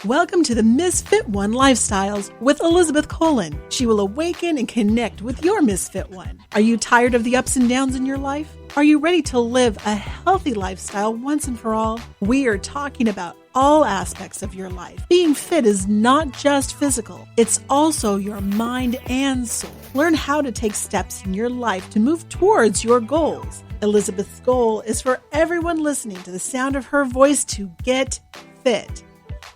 Welcome to the Misfit One Lifestyles with Elizabeth Colin. She will awaken and connect with your Misfit One. Are you tired of the ups and downs in your life? Are you ready to live a healthy lifestyle once and for all? We are talking about all aspects of your life. Being fit is not just physical, it's also your mind and soul. Learn how to take steps in your life to move towards your goals. Elizabeth's goal is for everyone listening to the sound of her voice to get fit.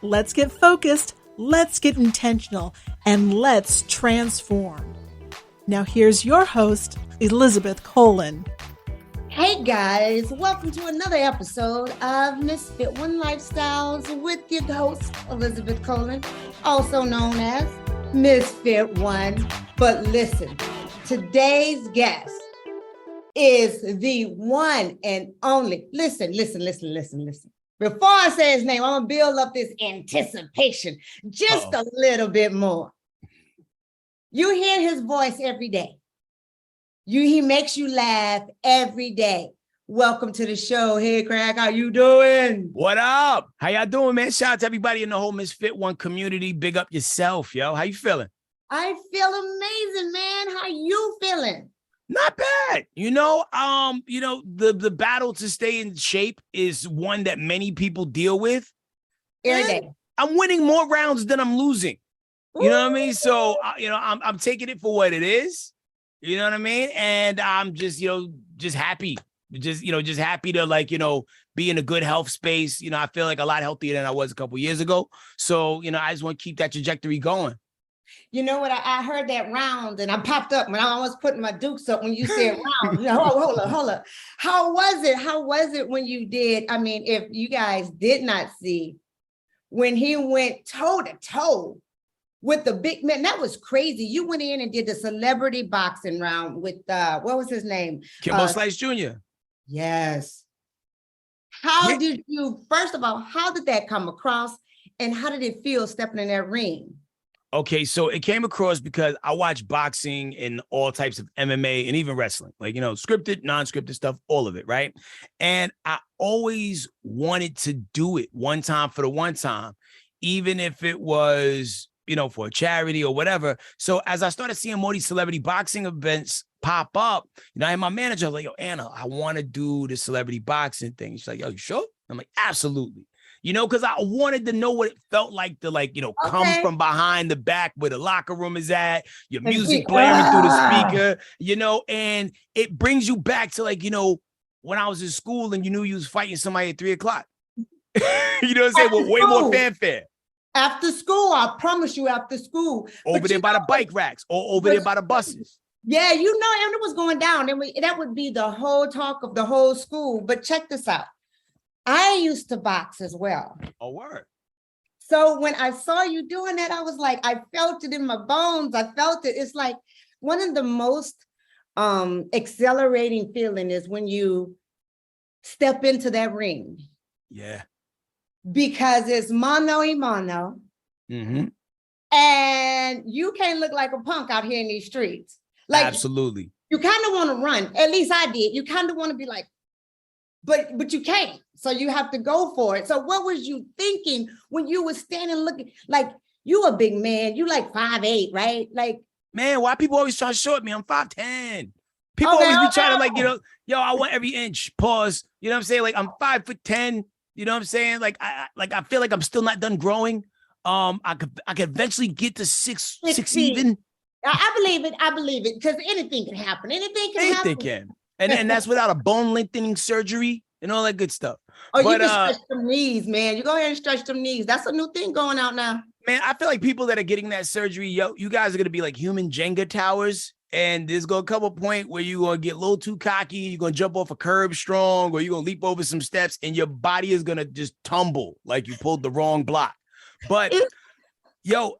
Let's get focused, let's get intentional, and let's transform. Now here's your host, Elizabeth Colin. Hey guys, welcome to another episode of Misfit One Lifestyles with your host, Elizabeth Colin, also known as Misfit One. But listen, today's guest is the one and only, listen. Before I say his name, I'm gonna build up this anticipation just a little bit more. You hear his voice every day. He makes you laugh every day. Welcome to the show. HeadKrack, how you doing? What up? How y'all doing, man? Shout out to everybody in the whole Misfit One community. Big up yourself, yo. How you feeling? I feel amazing, man. How you feeling? Not bad. The battle to stay in shape is one that many people deal with. Every day. I'm winning more rounds than I'm losing. You know what I mean? So, I'm taking it for what it is. You know what I mean? And I'm just happy. Just happy to be in a good health space. I feel like a lot healthier than I was a couple years ago. So, I just want to keep that trajectory going. You know what? I heard that round and I popped up when I was putting my dukes up when you said round. Hold up. How was it when you did? I mean, if you guys did not see when he went toe to toe with the big man, that was crazy. You went in and did the celebrity boxing round with what was his name? Kimbo Slice Jr. Yes. First of all, how did that come across and how did it feel stepping in that ring? Okay, so it came across because I watch boxing and all types of MMA and even wrestling, scripted, non-scripted stuff, all of it, right? And I always wanted to do it one time for the one time, even if it was, for a charity or whatever. So as I started seeing more of these celebrity boxing events pop up, I had my manager like, yo, Anna, I want to do the celebrity boxing thing. She's like, yo, you sure? I'm like, absolutely. Because I wanted to know what it felt like to come from behind the back where the locker room is at, your music blaring through the speaker, and it brings you back to when I was in school and you knew you was fighting somebody at 3 o'clock. You know what I'm saying? With way more fanfare. After school, I promise you, after school. Over there by the bike racks or over there by the buses. Yeah, and it was going down. And that would be the whole talk of the whole school. But check this out. I used to box as well. Oh, word. So when I saw you doing that, I was like, I felt it in my bones. I felt it. It's like one of the most exhilarating feeling is when you step into that ring. Yeah. Because it's mano y mano. Mm-hmm. And you can't look like a punk out here in these streets. Absolutely. You kind of want to run. At least I did. You kind of want to be like, but you can't. So you have to go for it. So what was you thinking when you were standing looking like you a big man? You like 5'8", right? Like, man, why people always try to short me? I'm 5'10". People always be trying to I want every inch. Pause. You know what I'm saying? Like I'm 5'10". You know what I'm saying? Like I feel like I'm still not done growing. I could eventually get to six even. I believe it because anything can happen. Anything can. And that's without a bone lengthening surgery and all that good stuff. Oh, you can stretch them knees, man. You go ahead and stretch them knees. That's a new thing going out now. Man, I feel like people that are getting that surgery, you guys are going to be like human Jenga towers. And there's going to come a point where you're going to get a little too cocky. You're going to jump off a curb strong, or you're going to leap over some steps and your body is going to just tumble like you pulled the wrong block. But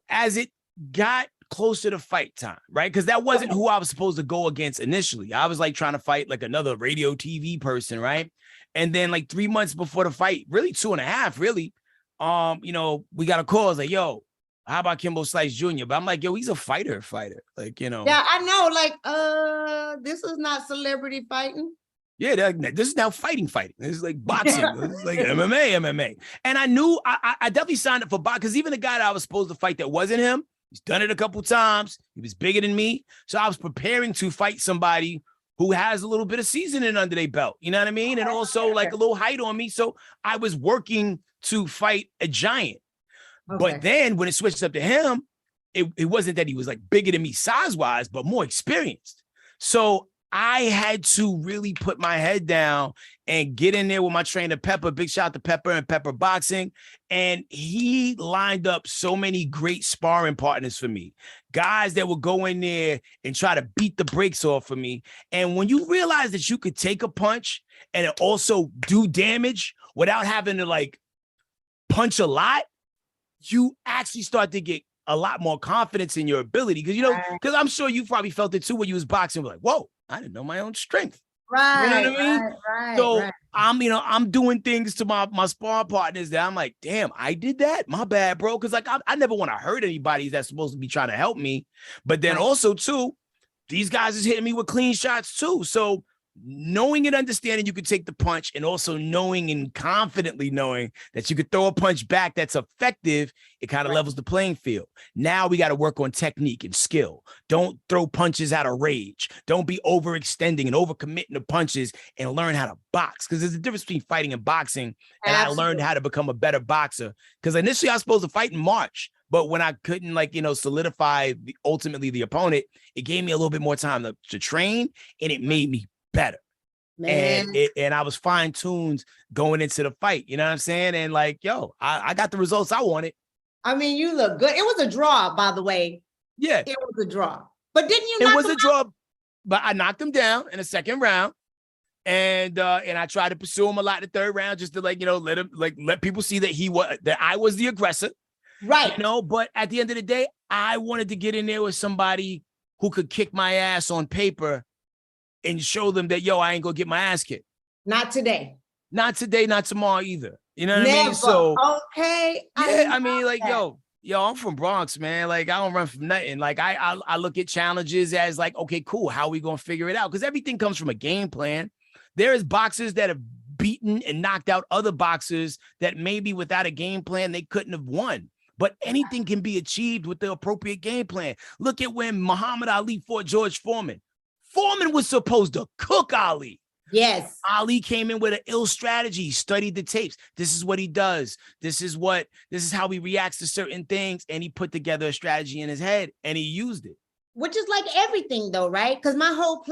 as it got closer to fight time, right? Because that wasn't who I was supposed to go against initially. I was like trying to fight like another radio TV person, right? And then like 3 months before the fight, really 2.5, really, we got a call. I was like, yo, how about Kimbo Slice Jr.? But I'm like, yo, he's a fighter. Like, Yeah, I know. Like, this is not celebrity fighting. Yeah, this is now fighting. This is like boxing. This is like MMA. And I knew I definitely signed up for boxing because even the guy that I was supposed to fight that wasn't him, he's done it a couple times. He was bigger than me. So I was preparing to fight somebody who has a little bit of seasoning under their belt. You know what I mean? And also like a little height on me. So I was working to fight a giant. Okay. But then when it switched up to him, it wasn't that he was like bigger than me size-wise, but more experienced. So I had to really put my head down and get in there with my trainer, Pepper. Big shout out to Pepper and Pepper Boxing. And he lined up so many great sparring partners for me. Guys that would go in there and try to beat the brakes off of me. And when you realize that you could take a punch and also do damage without having to like punch a lot, you actually start to get a lot more confidence in your ability. Because, because I'm sure you probably felt it too when you was boxing. Like, whoa, I didn't know my own strength. Right. You know what I mean? Right. So I'm doing things to my sparring partners that I'm like, damn, I did that. My bad, bro. Because like I never want to hurt anybody that's supposed to be trying to help me. But then also too, these guys is hitting me with clean shots too. So knowing and understanding you could take the punch, and also knowing and confidently knowing that you could throw a punch back that's effective, it kind of levels the playing field. Now we got to work on technique and skill. Don't throw punches out of rage. Don't be overextending and overcommitting to punches, and learn how to box, because there's a difference between fighting and boxing. And I learned how to become a better boxer, because initially I was supposed to fight in March. But when I couldn't solidify ultimately the opponent, it gave me a little bit more time to train, and it made me better. Man. And I was fine-tuned going into the fight. You know what I'm saying? And like, yo, I got the results I wanted. I mean, you look good. It was a draw, by the way. Yeah. It was a draw. But didn't you? It was a draw, but I knocked him down in the second round. And I tried to pursue him a lot in the third round, just to let people see that I was the aggressor. Right. But at the end of the day, I wanted to get in there with somebody who could kick my ass on paper and show them that, yo, I ain't gonna get my ass kicked. Not today. Not today, not tomorrow either. You know what Never. I mean? So okay. Yeah, I mean, like, yo, I'm from Bronx, man. Like, I don't run from nothing. Like, I look at challenges as like, okay, cool. How are we gonna figure it out? Because everything comes from a game plan. There is boxers that have beaten and knocked out other boxers that maybe without a game plan they couldn't have won. But anything can be achieved with the appropriate game plan. Look at when Muhammad Ali fought George Foreman. Foreman was supposed to cook Ali. Yes. Ali came in with an ill strategy, studied the tapes. This is what he does. This is how he reacts to certain things. And he put together a strategy in his head and he used it. Which is like everything though, right? Because my whole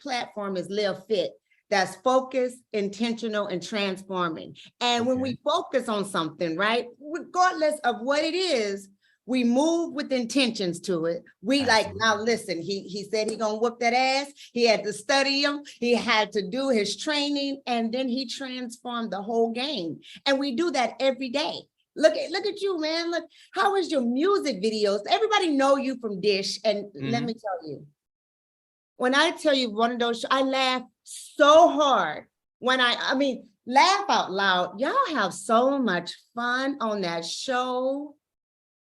platform is Live Fit. That's focused, intentional, and transforming. And when we focus on something, right, regardless of what it is, we move with intentions to it. We Absolutely. Like, now listen, he said he gonna whoop that ass. He had to study him. He had to do his training, and then he transformed the whole game. And we do that every day. Look at you, man. Look, how is your music videos? Everybody know you from Dish. And let me tell you, when I tell you one of those, I laugh so hard when I mean, laugh out loud. Y'all have so much fun on that show.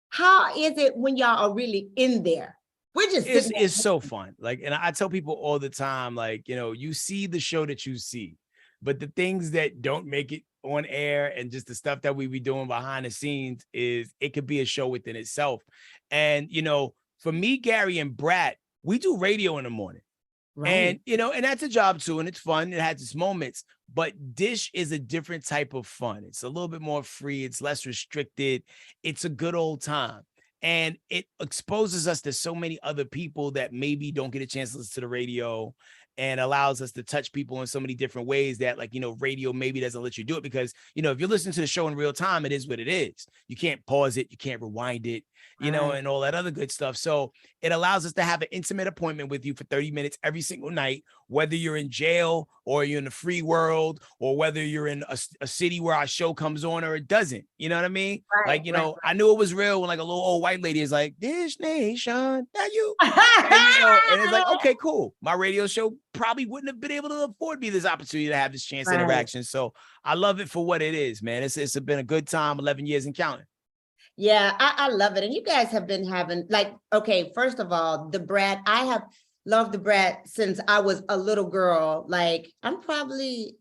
How is it when y'all are really in there? We're just it's so fun. Like, and I tell people all the time, like, you see the show that you see, but the things that don't make it on air and just the stuff that we be doing behind the scenes it could be a show within itself. And, for me, Gary and Brat, we do radio in the morning. Right. And, and that's a job too. And it's fun. It has its moments, but Dish is a different type of fun. It's a little bit more free. It's less restricted. It's a good old time. And it exposes us to so many other people that maybe don't get a chance to listen to the radio, and allows us to touch people in so many different ways that, like, radio maybe doesn't let you do it because, if you're listening to the show in real time, it is what it is. You can't pause it. You can't rewind it, and all that other good stuff. So it allows us to have an intimate appointment with you for 30 minutes every single night, whether you're in jail or you're in the free world, or whether you're in a city where our show comes on or it doesn't. You know what I mean? Right, like, I knew it was real when like a little old white lady is like, Dish Nation, now you. And it's like, okay, cool. My radio show probably wouldn't have been able to afford me this opportunity to have this chance interaction. So I love it for what it is, man. It's been a good time, 11 years and counting. Yeah, I love it. And you guys have been having, like, okay, first of all, the Brat, I have Love the brat since I was a little girl. Like I'm 50.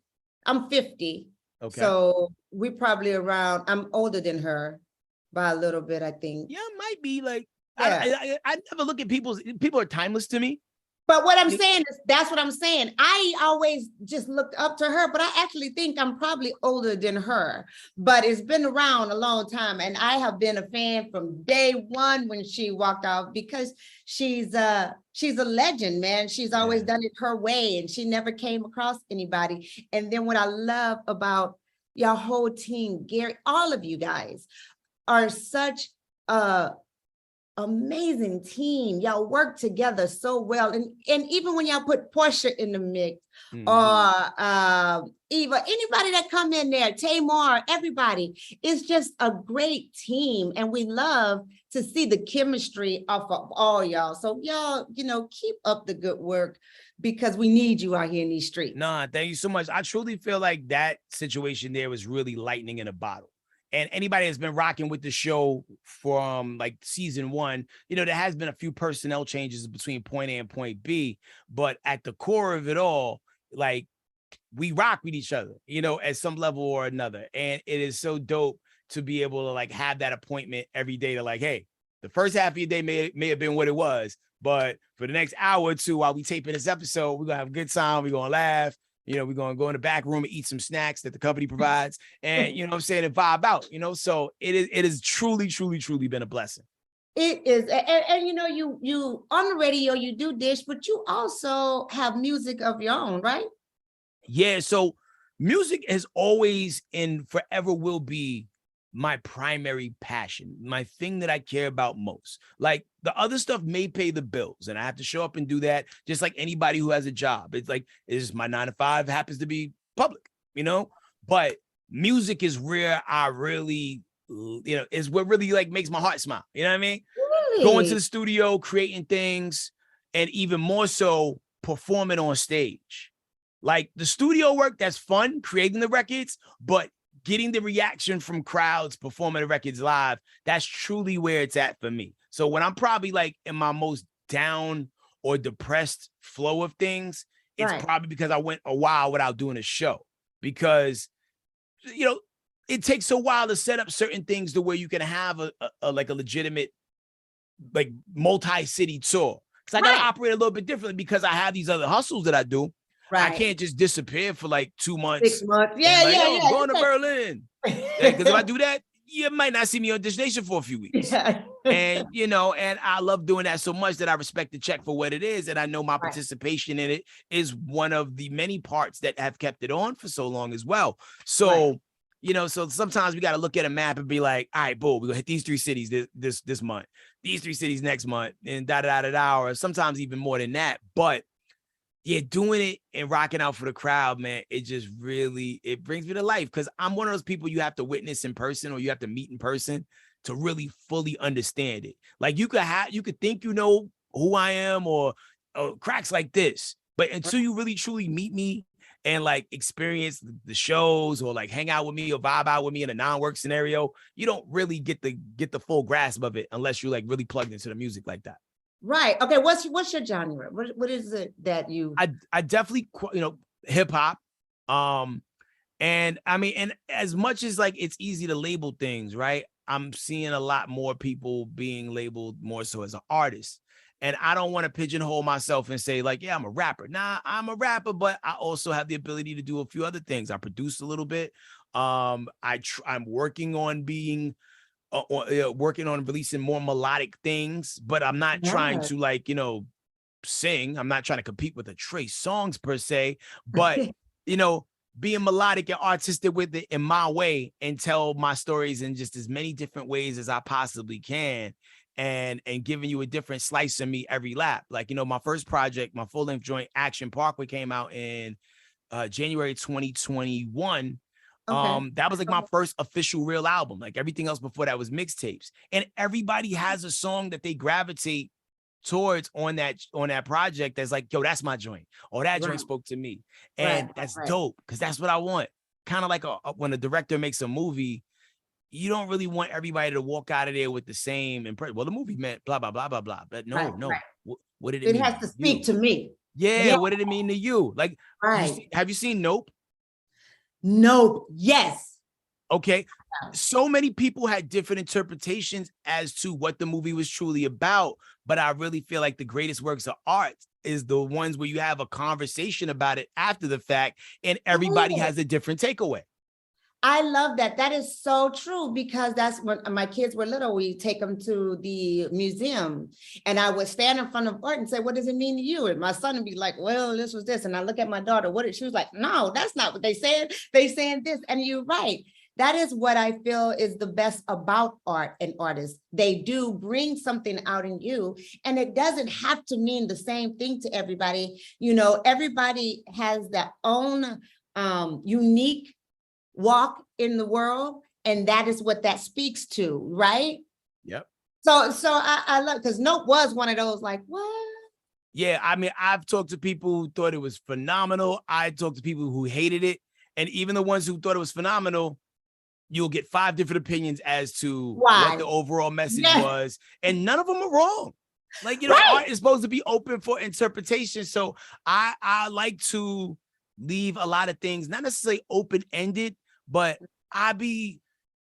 Okay. So we probably around, I'm older than her by a little bit, I think. Yeah, might be like, Yeah. I never look at people are timeless to me. But what I'm saying is, that's what I'm saying. I always just looked up to her, but I actually think I'm probably older than her. But it's been around a long time, and I have been a fan from day one when she walked out, because she's a legend, man. She's always done it her way, and she never came across anybody. And then what I love about your whole team, Gary, all of you guys are such amazing team. Y'all work together so well, and even when y'all put Portia in the mix, or Eva, anybody that come in there, Tamar, everybody, it's just a great team, and we love to see the chemistry of all y'all. So y'all, keep up the good work, because we need you out here in these streets. Nah, thank you so much. I truly feel like that situation there was really lightning in a bottle. And anybody that's been rocking with the show from like season 1, there has been a few personnel changes between point A and point B, but at the core of it all, like, we rock with each other, at some level or another. And it is so dope to be able to like have that appointment every day to like, hey, the first half of your day may have been what it was, but for the next hour or two while we taping this episode, we're gonna have a good time, we're gonna laugh. We're going to go in the back room and eat some snacks that the company provides, and, and vibe out, so it is truly, truly, truly been a blessing. It is. And you on the radio, you do dish, but you also have music of your own, right? Yeah. So music has always and forever will be my primary passion, my thing that I care about most. Like, the other stuff may pay the bills, and I have to show up and do that, just like anybody who has a job. It's like, my 9 to 5 happens to be public, but music is where I really, is what really like makes my heart smile. You know what I mean? Really? Going to the studio, creating things, and even more so performing on stage. Like, the studio work, that's fun, creating the records, but getting the reaction from crowds performing the records live, that's truly where it's at for me. So when I'm probably like in my most down or depressed flow of things, it's probably because I went a while without doing a show, because, it takes a while to set up certain things to where you can have a legitimate, like, multi-city tour. Because I got to operate a little bit differently, because I have these other hustles that I do. Right. I can't just disappear for like 2 months. 6 months. Yeah. I'm going to Berlin. Because if I do that, you might not see me on Destination for a few weeks. Yeah. And, and I love doing that so much that I respect the check for what it is. And I know my participation in it is one of the many parts that have kept it on for so long as well. So, so sometimes we got to look at a map and be like, all right, boom, we're going to hit these 3 cities this month, these 3 cities next month, and or sometimes even more than that. But yeah, doing it and rocking out for the crowd, man, it just really, it brings me to life, because I'm one of those people you have to witness in person, or you have to meet in person to really fully understand it. Like, you could think you know who I am, or cracks like this, but until you really truly meet me and like experience the shows, or like hang out with me or vibe out with me in a non-work scenario, you don't really get the full grasp of it unless you're like really plugged into the music like that. Right. Okay. What's your genre? What is it that you? I definitely, hip hop. And I mean, and as much as like it's easy to label things, right? I'm seeing a lot more people being labeled more so as an artist. And I don't want to pigeonhole myself and say like, yeah, I'm a rapper. Nah, I'm a rapper, but I also have the ability to do a few other things. I produce a little bit. I'm working on being working on releasing more melodic things, but I'm not trying to like, sing. I'm not trying to compete with the Trey Songs per se, but, being melodic and artistic with it in my way, and tell my stories in just as many different ways as I possibly can. And giving you a different slice of me every lap. Like, my first project, my full-length joint Action Parkway, came out in January 2021. Okay. That was like my first official real album. Like, everything else before that was mixtapes. And everybody has a song that they gravitate towards on that project that's like, yo, that's my joint, or that joint spoke to me. And that's dope, because that's what I want. Kind of like when a director makes a movie, you don't really want everybody to walk out of there with the same impression. Well, the movie meant blah, blah, blah, blah, blah. But no. what did it It mean has to to you? speak to me. Yeah, Yeah, what did it mean to you? Like, right. have you seen Nope? No, yes. Okay. So many people had different interpretations as to what the movie was truly about, but I really feel like the greatest works of art is the ones where you have a conversation about it after the fact and everybody Yeah. has a different takeaway. I love that. That is so true, because that's when my kids were little. We take them to the museum and I would stand in front of art and say, what does it mean to you? And my son would be like, well, this was this. And I look at my daughter, she was like, no, that's not what they said. They saying this. And you're right. That is what I feel is the best about art and artists. They do bring something out in you, and it doesn't have to mean the same thing to everybody. You know, everybody has their own unique walk in the world, and that is what that speaks to, right? Yep. So I love, because Nope was one of those like, what? Yeah, I mean, I've talked to people who thought it was phenomenal. I talked to people who hated it. And even the ones who thought it was phenomenal, you'll get 5 different opinions as to what the Why? overall message Yes. was. And none of them are wrong. Like, you know, Right. art is supposed to be open for interpretation. So I like to leave a lot of things, not necessarily open-ended, but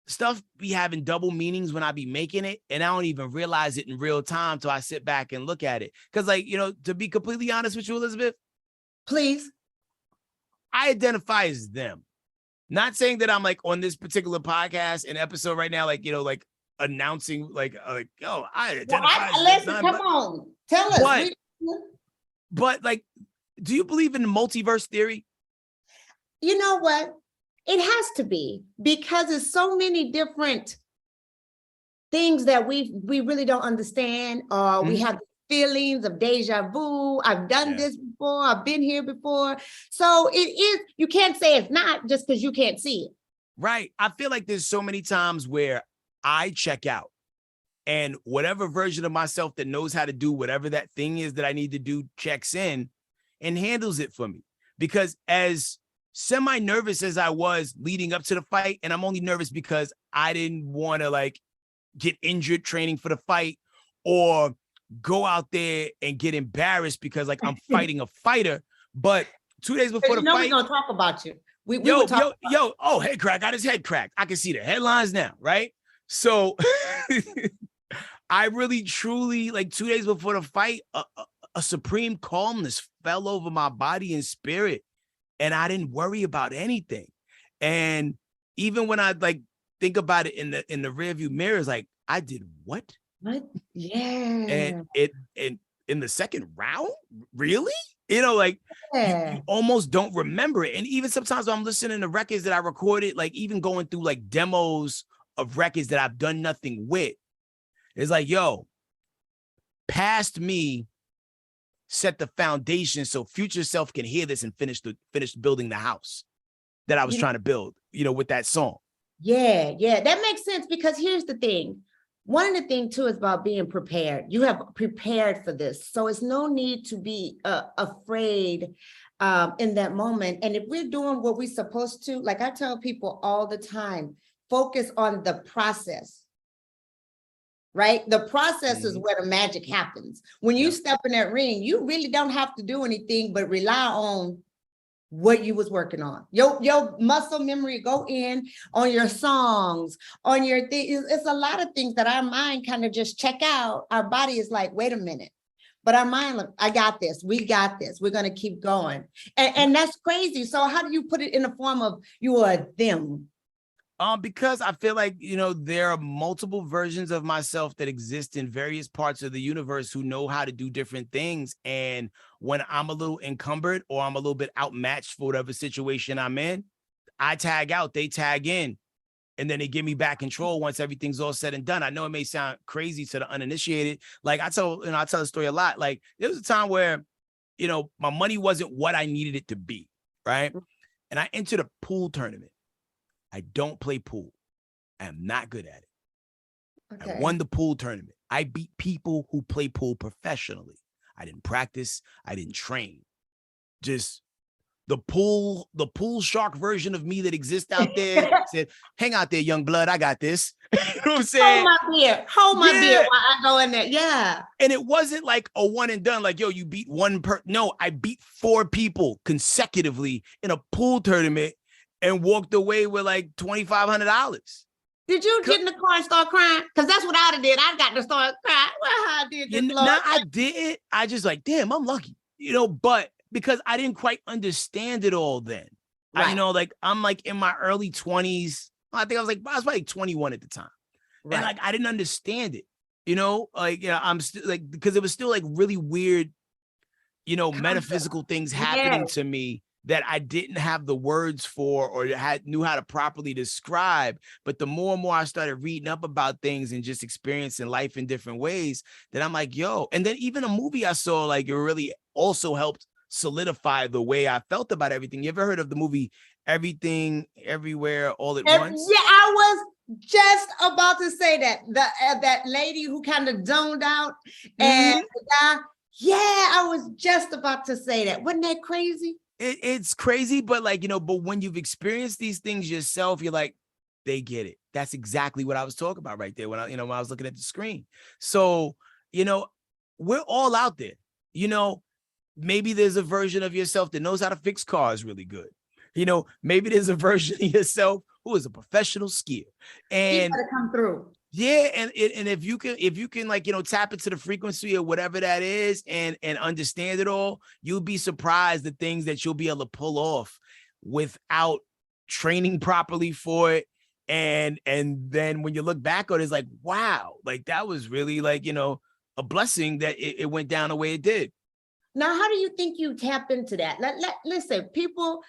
stuff be having double meanings when I be making it, and I don't even realize it in real time till I sit back and look at it. Because, like, you know, to be completely honest with you, Elizabeth, Please. I identify as them. Not saying that I'm like on this particular podcast and episode right now, like, you know, like announcing like, oh, I identify as Listen, them. come on. Tell us. But like, do you believe in multiverse theory? You know what? It has to be, because there's so many different things that we really don't understand, or we have feelings of deja vu. I've done this before. I've been here before. So it is, you can't say it's not just because you can't see it. Right. I feel like there's so many times where I check out and whatever version of myself that knows how to do whatever that thing is that I need to do checks in and handles it for me. Because as semi-nervous as I was leading up to the fight, and I'm only nervous because I didn't want to like get injured training for the fight or go out there and get embarrassed because like I'm fighting a fighter. But 2 days before the fight, we're gonna talk about you. Oh, HeadKrack got his head cracked. I can see the headlines now, right? So I really, truly, like 2 days before the fight, a supreme calmness fell over my body and spirit, and I didn't worry about anything. And even when I like think about it in the rearview mirror, it's like, I did what? What? Yeah. And in the second round, really? You know, like you almost don't remember it. And even sometimes when I'm listening to records that I recorded, like even going through like demos of records that I've done nothing with, it's like, yo, past me set the foundation so future self can hear this and finish building the house that I was trying to build, you know, with that song. Yeah, that makes sense, because here's the thing. One of the things too is about being prepared. You have prepared for this. So it's no need to be afraid in that moment. And if we're doing what we're supposed to, like I tell people all the time, focus on the process. Right? The process is where the magic happens. When you step in that ring, you really don't have to do anything but rely on what you was working on. Your muscle memory, go in on your songs, on your thing. It's a lot of things that our mind kind of just check out. Our body is like, wait a minute. But our mind, look, I got this. We got this. We're going to keep going. And that's crazy. So how do you put it in the form of you are them? Because I feel like, you know, there are multiple versions of myself that exist in various parts of the universe who know how to do different things. And when I'm a little encumbered or I'm a little bit outmatched for whatever situation I'm in, I tag out, they tag in, and then they give me back control once everything's all said and done. I know it may sound crazy to the uninitiated. Like I tell the story a lot. Like there was a time where, you know, my money wasn't what I needed it to be, right? And I entered a pool tournament. I don't play pool. I am not good at it. Okay. I won the pool tournament. I beat people who play pool professionally. I didn't practice. I didn't train. Just pool shark version of me that exists out there said, hang out there, young blood, I got this. You know what I'm saying? Hold my beer while I go in there. Yeah. And it wasn't like a one and done, like, yo, you beat one no, I beat 4 people consecutively in a pool tournament and walked away with like $2,500. Did you get in the car and start crying? Because that's what I'd have did. I got to start crying. Well, I did this, Lord. No, I didn't. I just like, damn, I'm lucky. But because I didn't quite understand it all then. Right. Like I'm like in my early 20s. I think I was probably 21 at the time. Right. And like I didn't understand it. I'm still like, because it was still like really weird, metaphysical things happening to me that I didn't have the words for or knew how to properly describe. But the more and more I started reading up about things and just experiencing life in different ways, that I'm like, yo, and then even a movie I saw, like, it really also helped solidify the way I felt about everything. You ever heard of the movie Everything, Everywhere, All at Once? Yeah, I was just about to say that. That lady who kind of zoned out and the guy, I was just about to say that. Wasn't that crazy? It's crazy, but like, but when you've experienced these things yourself, you're like, they get it. That's exactly what I was talking about right there when I was looking at the screen. So, we're all out there. Maybe there's a version of yourself that knows how to fix cars really good. Maybe there's a version of yourself who is a professional skier. And you gotta come through. Yeah, and if you can like, tap into the frequency or whatever that is and understand it all, you'll be surprised the things that you'll be able to pull off without training properly for it. And then when you look back on it, it's like, wow, like that was really like, a blessing that it went down the way it did. Now, how do you think you tap into that? Listen, people,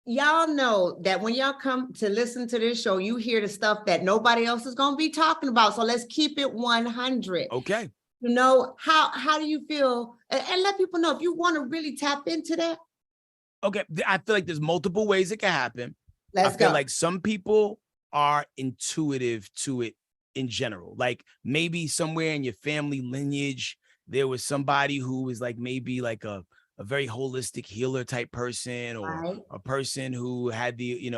y'all know that when y'all come to listen to this show, you hear the stuff that nobody else is going to be talking about. So let's keep it 100. Okay. How do you feel? And let people know if you want to really tap into that. Okay. I feel like there's multiple ways it can happen. I feel like some people are intuitive to it in general. Like maybe somewhere in your family lineage, there was somebody who was like maybe like a very holistic healer type person, or a person who had the,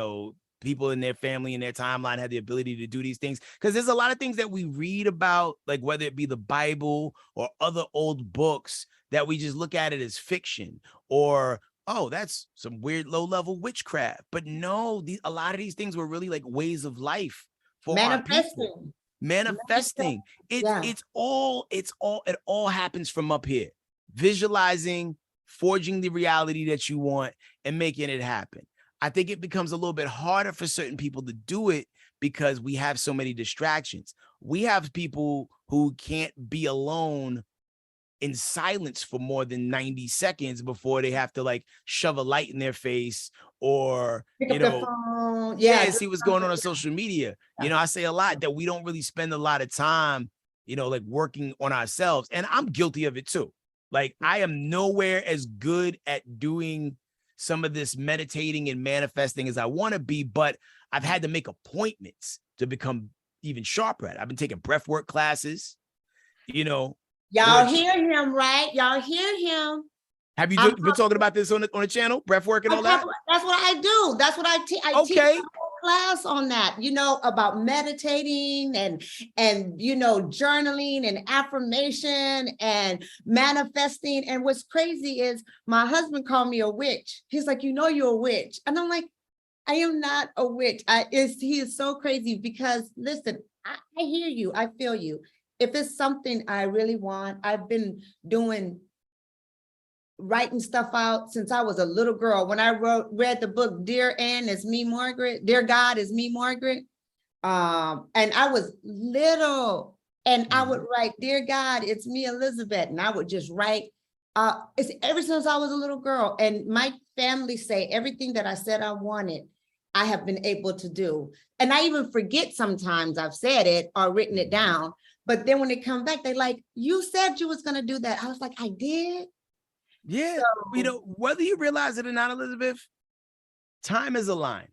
people in their family and their timeline had the ability to do these things. Because there's a lot of things that we read about, like whether it be the Bible or other old books, that we just look at it as fiction, or, oh, that's some weird low level witchcraft. But no, a lot of these things were really like ways of life for our people. Manifesting. It all happens from up here. Visualizing, forging the reality that you want and making it happen. I think it becomes a little bit harder for certain people to do it because we have so many distractions. We have people who can't be alone in silence for more than 90 seconds before they have to like shove a light in their face or, see what's going on social media. I say a lot that we don't really spend a lot of time, like working on ourselves. And I'm guilty of it too. Like I am nowhere as good at doing some of this meditating and manifesting as I want to be, but I've had to make appointments to become even sharper at it. I've been taking breath work classes, Y'all hear him, right? Y'all hear him. Have you been talking about this on the channel, breath work and all that? That's what I do. That's what I teach. I teach a whole class on that, about meditating and journaling and affirmation and manifesting. And what's crazy is my husband called me a witch. He's like, you're a witch. And I'm like, I am not a witch. He is so crazy because listen, I hear you. I feel you. If it's something I really want, I've been writing stuff out since I was a little girl. When I read the book, Dear Anne is Me, Margaret, Dear God is Me, Margaret. And I was little and I would write, Dear God, it's me, Elizabeth. And I would just write, it's ever since I was a little girl. And my family say everything that I said I wanted, I have been able to do. And I even forget sometimes I've said it or written it down. But then when they come back, they like, you said you was going to do that. I was like, I did. Yeah. So, whether you realize it or not, Elizabeth, time is a line.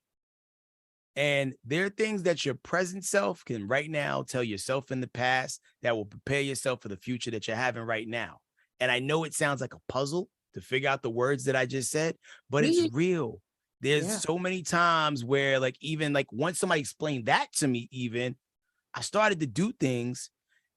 And there are things that your present self can right now tell yourself in the past that will prepare yourself for the future that you're having right now. And I know it sounds like a puzzle, to figure out the words that I just said, but it's real. There's so many times where like, even like once somebody explained that to me, even I started to do things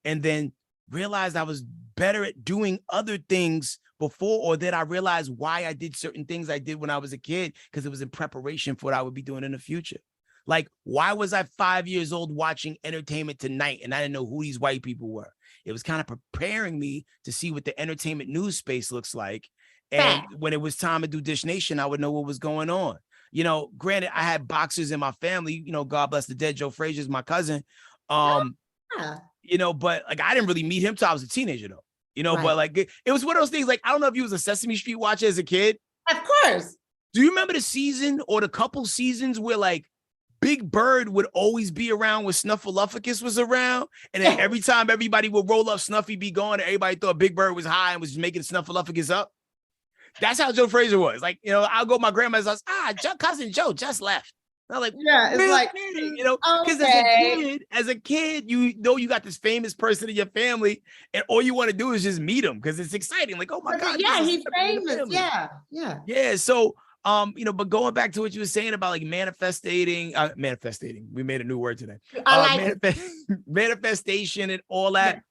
and then realized I was better at doing other things before, or that I realized why I did certain things I did when I was a kid, because it was in preparation for what I would be doing in the future. Like, why was I 5 years old watching Entertainment Tonight and I didn't know who these white people were? It was kind of preparing me to see what the entertainment news space looks like. And when it was time to do Dish Nation, I would know what was going on. You know, granted, I had boxers in my family, you know, God bless the dead, Joe Frazier's my cousin. You know, but like, I didn't really meet him till I was a teenager though, you know, but like, it was one of those things. Like, I don't know if you was a Sesame Street watcher as a kid. Of course. Do you remember the season or the couple seasons where like Big Bird would always be around when Snuffleupagus was around? And then every time everybody would roll up, Snuffy be gone, and everybody thought Big Bird was high and was just making Snuffleupagus up. That's how Joe Frazier was. Like, you know, I'll go to my grandma's house. Cousin Joe just left. I'm like, it's like, you know, because as a kid, you know, you got this famous person in your family, and all you want to do is just meet him because it's exciting. Like, oh my God, yeah, he's famous. Yeah. So, you know, but going back to what you were saying about like manifesting. We made a new word today. Manifestation and all that. Yeah.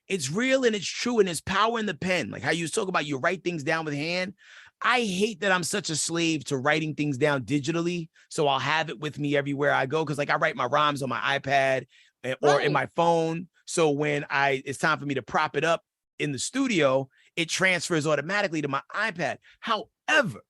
It's real and it's true, and there's power in the pen. Like how you talk about, you write things down with hand. I hate that I'm such a slave to writing things down digitally. So I'll have it with me everywhere I go. Cause like I write my rhymes on my iPad or in my phone. So when it's time for me to prop it up in the studio, it transfers automatically to my iPad. However,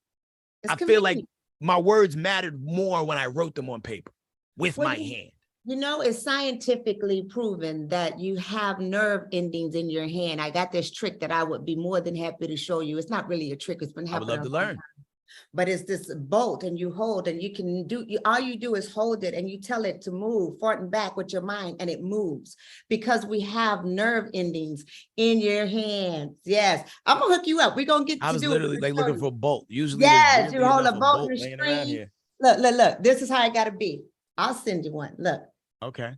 I feel like my words mattered more when I wrote them on paper with my hand. You know, it's scientifically proven that you have nerve endings in your hand. I got this trick that I would be more than happy to show you. It's not really a trick. It's been happening. I would love to learn. But it's this bolt, and you hold, and you can do, all you do is hold it and you tell it to move forward and back with your mind, and it moves because we have nerve endings in your hands. Yes. I'm gonna hook you up. We're gonna get to do it. I was literally like looking for a bolt. Usually, yes, you hold a bolt in the screen. Look, this is how it gotta be. I'll send you one. Look. Okay.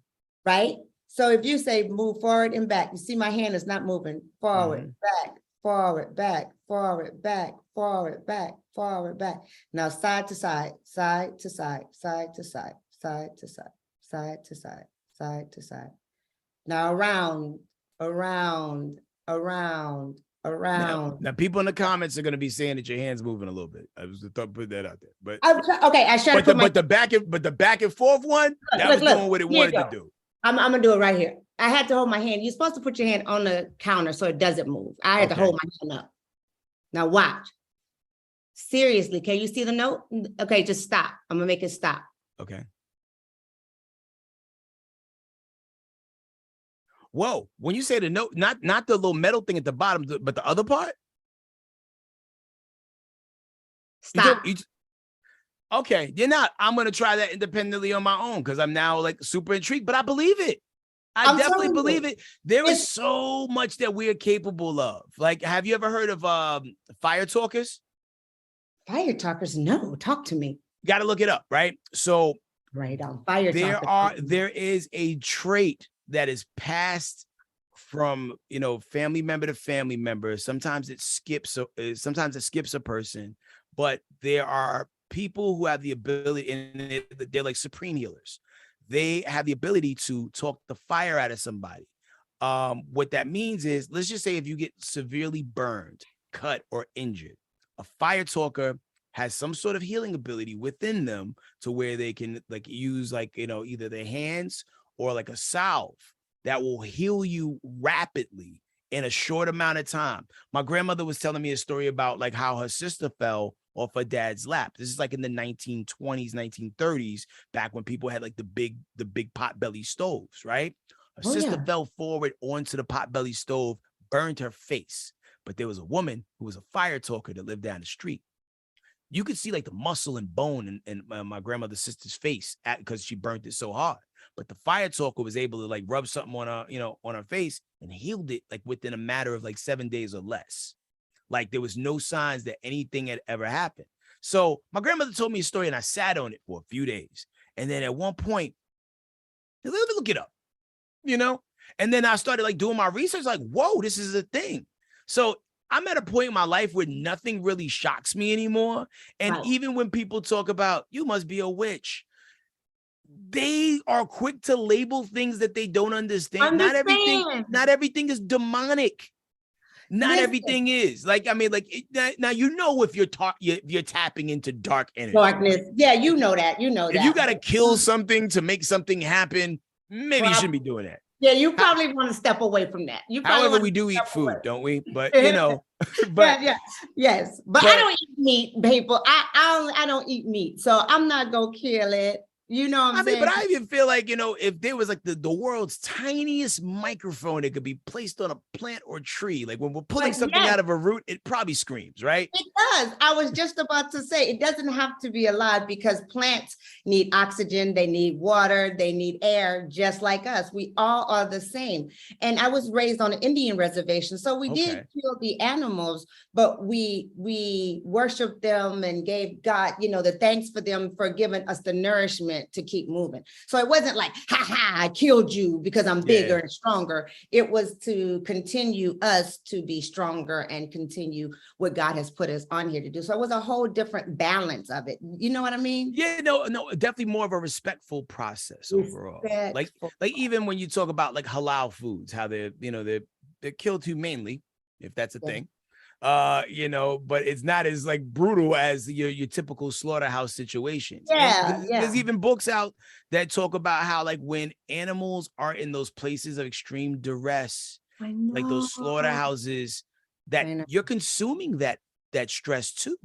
Right? So if you say move forward and back, you see my hand is not moving. Forward, back, forward, back, forward, back, forward, back, forward, back. Now side to side, side to side, side to side, side to side, side to side, side to side. Now around. Now people in the comments are going to be saying that your hand's moving a little bit. I was thought put that out there, but okay, I should. But the back and forth one, that was doing what it wanted to do. I'm gonna do it right here. I had to hold my hand. You're supposed to put your hand on the counter so it doesn't move. I had to hold my hand up. Now watch. Seriously, can you see the note? Okay, just stop. I'm gonna make it stop. Okay. Whoa, when you say the note, not the little metal thing at the bottom, but the other part? Stop. Okay, you're not. I'm going to try that independently on my own because I'm now like super intrigued, but I believe it. I definitely believe it. There is so much that we're capable of. Like, have you ever heard of fire talkers? Fire talkers? No, talk to me. Got to look it up, right? So right on fire talkers. There is a trait that is passed from, you know, family member to family member. Sometimes it skips a person, but there are people who have the ability, and they're like supreme healers. They have the ability to talk the fire out of somebody. What that means is, let's just say if you get severely burned, cut, or injured, a fire talker has some sort of healing ability within them to where they can like use like, you know, either their hands or like a salve that will heal you rapidly in a short amount of time. My grandmother was telling me a story about like how her sister fell off her dad's lap. This is like in the 1920s, 1930s, back when people had like the big potbelly stoves, right? Her sister fell forward onto the potbelly stove, burned her face. But there was a woman who was a fire talker that lived down the street. You could see like the muscle and bone in my grandmother's sister's face because she burnt it so hard. But the fire talker was able to like rub something on her, you know, on her face and healed it like within a matter of like 7 days or less. Like there was no signs that anything had ever happened. So my grandmother told me a story and I sat on it for a few days. And then at one point, let me look it up, you know? And then I started like doing my research, like, whoa, this is a thing. So I'm at a point in my life where nothing really shocks me anymore. And even when people talk about, you must be a witch, they are quick to label things that they don't understand. Not everything is demonic. Not everything is like, I mean, like now, if you're tapping into dark energy. Darkness. Yeah, you know that. If you got to kill something to make something happen, maybe you shouldn't be doing that. Yeah, you probably want to step away from that. However, we do eat food, don't we? But but yes. But I don't eat meat, people. I don't eat meat, so I'm not gonna kill it. You know what I'm saying? But I even feel like, if there was like the world's tiniest microphone that could be placed on a plant or tree, like when we're pulling something out of a root, it probably screams, right? It does. I was just about to say, it doesn't have to be alive because plants need oxygen, they need water, they need air, just like us. We all are the same. And I was raised on an Indian reservation, so we did kill the animals, but we worshiped them and gave God, the thanks for them for giving us the nourishment to keep moving. So it wasn't like, I killed you because I'm bigger and stronger. It was to continue us to be stronger and continue what God has put us on here to do. So it was a whole different balance of it. You know what I mean? Yeah, no, definitely more of a respectful process overall. Like even when you talk about like halal foods, how they're killed humanely, if that's a thing. But it's not as like brutal as your typical slaughterhouse situations. There's even books out that talk about how like when animals are in those places of extreme duress, like those slaughterhouses, that you're consuming that stress too.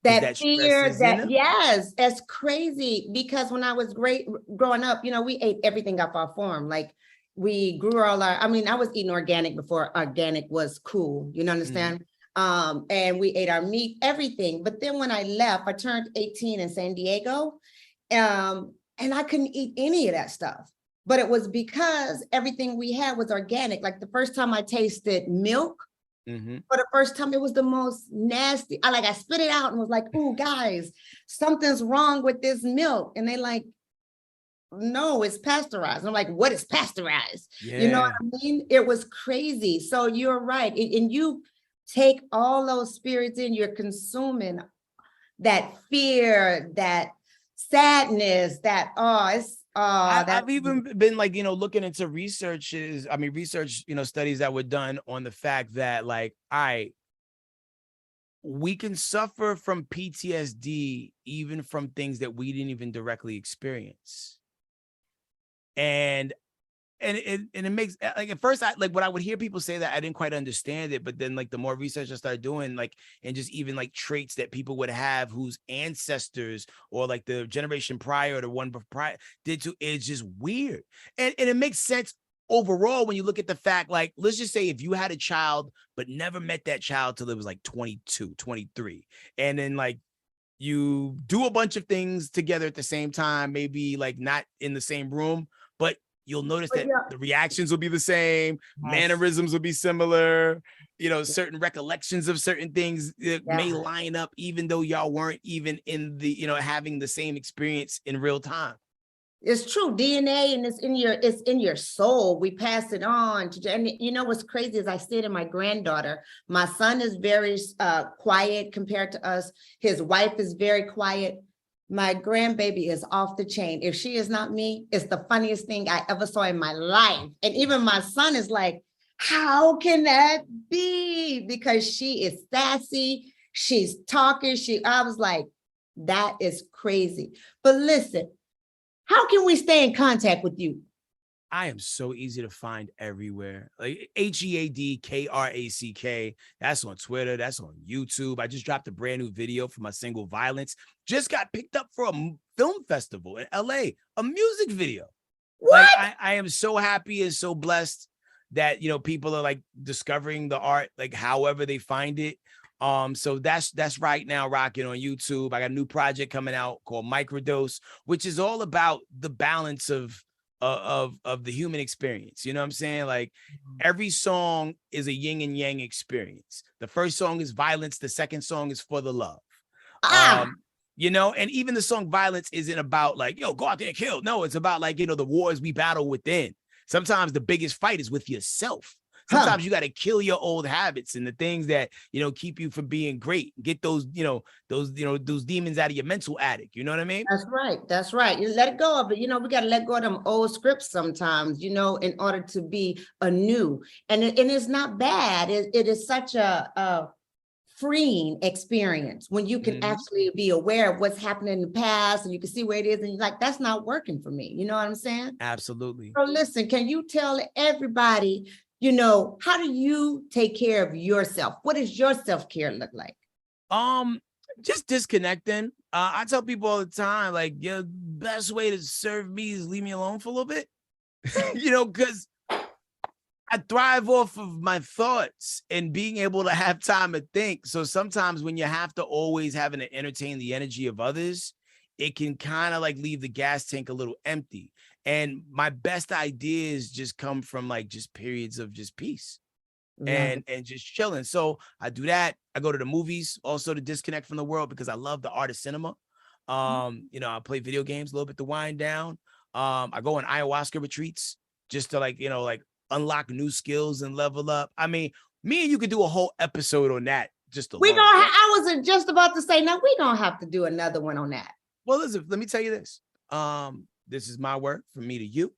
That fear, yes, that's crazy. Because when I was growing up, we ate everything off our farm. Like we grew I was eating organic before organic was cool. You understand? And we ate our meat, everything. But then when I left, I turned 18 in San Diego, and I couldn't eat any of that stuff. But it was because everything we had was organic. Like the first time I tasted milk, for the first time, it was the most nasty. I spit it out and was like, "Ooh, guys, something's wrong with this milk." And they like, "No, it's pasteurized." And I'm like, "What is pasteurized?" You know what I mean? It was crazy. So you're right. And you take all those spirits in, you're consuming that fear, that sadness, I've even been like, looking into research, studies that were done on the fact that like, we can suffer from PTSD even from things that we didn't even directly experience. And it makes like at first when I would hear people say that, I didn't quite understand it, but then like the more research I started doing, like, and just even like traits that people would have whose ancestors or like the generation prior or the one prior did to, it's just weird. And it makes sense overall when you look at the fact, like, let's just say if you had a child but never met that child till it was like 22, 23, and then like you do a bunch of things together at the same time, maybe like not in the same room, but you'll notice that the reactions will be the same, mannerisms will be similar, certain recollections of certain things may line up, even though y'all weren't even in the, having the same experience in real time. It's true. DNA, and it's in your soul. We pass it on and what's crazy is I see it in my granddaughter. My son is very quiet compared to us. His wife is very quiet. My grandbaby is off the chain. If she is not me, it's the funniest thing I ever saw in my life. And even my son is like, how can that be? Because she is sassy. She's talking. I was like, that is crazy. But listen, how can we stay in contact with you? I am so easy to find everywhere. Like HeadKrack. That's on Twitter. That's on YouTube. I just dropped a brand new video for my single Violence. Just got picked up for a film festival in LA, a music video. What? Like, I am so happy and so blessed that, people are like discovering the art, like however they find it. So that's right now rocking on YouTube. I got a new project coming out called Microdose, which is all about the balance of the human experience. You know what I'm saying? Like every song is a yin and yang experience. The first song is Violence. The second song is For the Love. And even the song Violence isn't about like, go out there and kill. No, it's about like, the wars we battle within. Sometimes the biggest fight is with yourself. Sometimes you got to kill your old habits and the things that, keep you from being great. Get those demons out of your mental attic. You know what I mean? That's right. That's right. You let it go of it. We got to let go of them old scripts sometimes, in order to be anew. And it's not bad. It is such a freeing experience when you can actually be aware of what's happened in the past and you can see where it is and you're like, that's not working for me. You know what I'm saying? Absolutely. So listen, can you tell everybody, how do you take care of yourself? What does your self-care look like? Just disconnecting. I tell people all the time, like, the best way to serve me is leave me alone for a little bit, because I thrive off of my thoughts and being able to have time to think. So sometimes when you have to always having to entertain the energy of others, it can kind of like leave the gas tank a little empty. And my best ideas just come from like just periods of just peace and just chilling. So I do that. I go to the movies also to disconnect from the world because I love the art of cinema. I play video games a little bit to wind down. I go on ayahuasca retreats just to like unlock new skills and level up. I mean, me and you could do a whole episode on that. I wasn't just about to say, now we're going to have to do another one on that. Well, listen, let me tell you this. This is my work from me to you.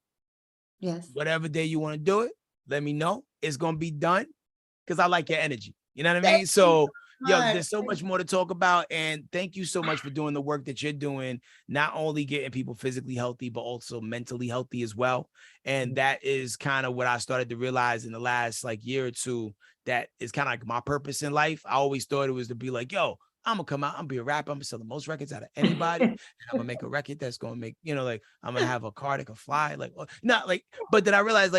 Yes. Whatever day you want to do it, let me know. It's going to be done because I like your energy. You know what I mean? So there's so much more to talk about. And thank you so much for doing the work that you're doing, not only getting people physically healthy, but also mentally healthy as well. And that is kind of what I started to realize in the last year or two, that is kind of like my purpose in life. I always thought it was to be like, yo, I'm gonna come out, I'm gonna be a rapper, I'm gonna sell the most records out of anybody. And I'm gonna make a record that's gonna make, I'm gonna have a car that can fly. But then I realized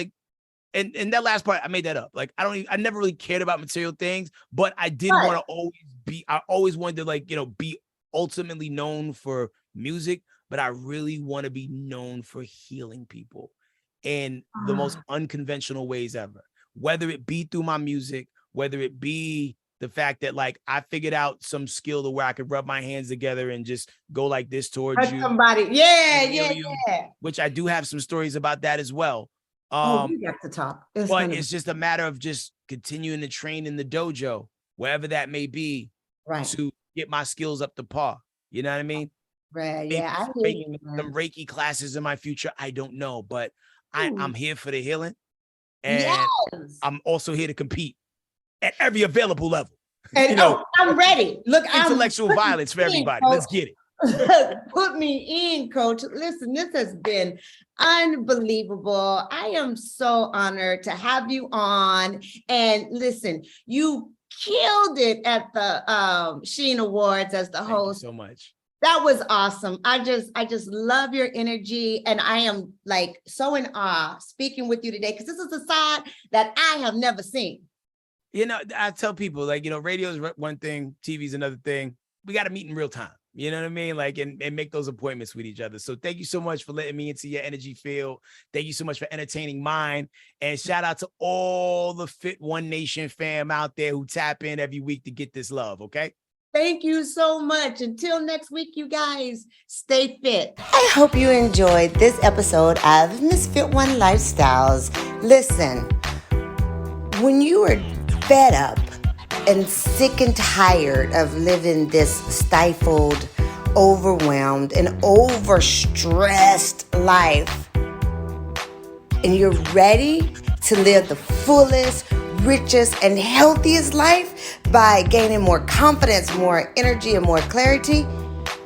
and that last part, I made that up. I never really cared about material things, but I did want to I always wanted to be ultimately known for music, but I really want to be known for healing people in the most unconventional ways ever, whether it be through my music, whether it be the fact that I figured out some skill to where I could rub my hands together and just go like this towards you. Somebody. Yeah. Which I do have some stories about that as well. We got to talk. It's just a matter of just continuing to train in the dojo, wherever that may be, to get my skills up to par. You know what I mean? Right. Maybe I hear you, some Reiki classes in my future. I don't know, but I'm here for the healing. And I'm also here to compete at every available level. And I'm ready. Look, intellectual violence for everybody. Coach. Let's get it. Put me in, Coach. Listen, this has been unbelievable. I am so honored to have you on. And listen, you killed it at the Sheen Awards as the host. Thank you so much. That was awesome. I just love your energy, and I am so in awe speaking with you today because this is a side that I have never seen. I tell people radio is one thing, TV is another thing. We got to meet in real time. You know what I mean? And make those appointments with each other. So thank you so much for letting me into your energy field. Thank you so much for entertaining mine. And shout out to all the Fit One Nation fam out there who tap in every week to get this love. Okay. Thank you so much. Until next week, you guys, stay fit. I hope you enjoyed this episode of Miss Fit One Lifestyles. Listen, when you are fed up and sick and tired of living this stifled, overwhelmed, and overstressed life, and you're ready to live the fullest, richest, and healthiest life by gaining more confidence, more energy, and more clarity,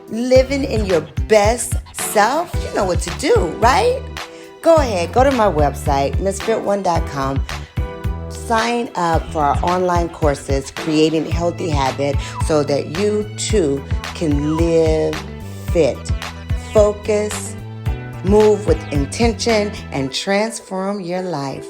living in your best self, you know what to do, right? Go ahead, go to my website, misfit1.com. Sign up for our online courses, Creating Healthy Habit, so that you too can live fit, focus, move with intention, and transform your life.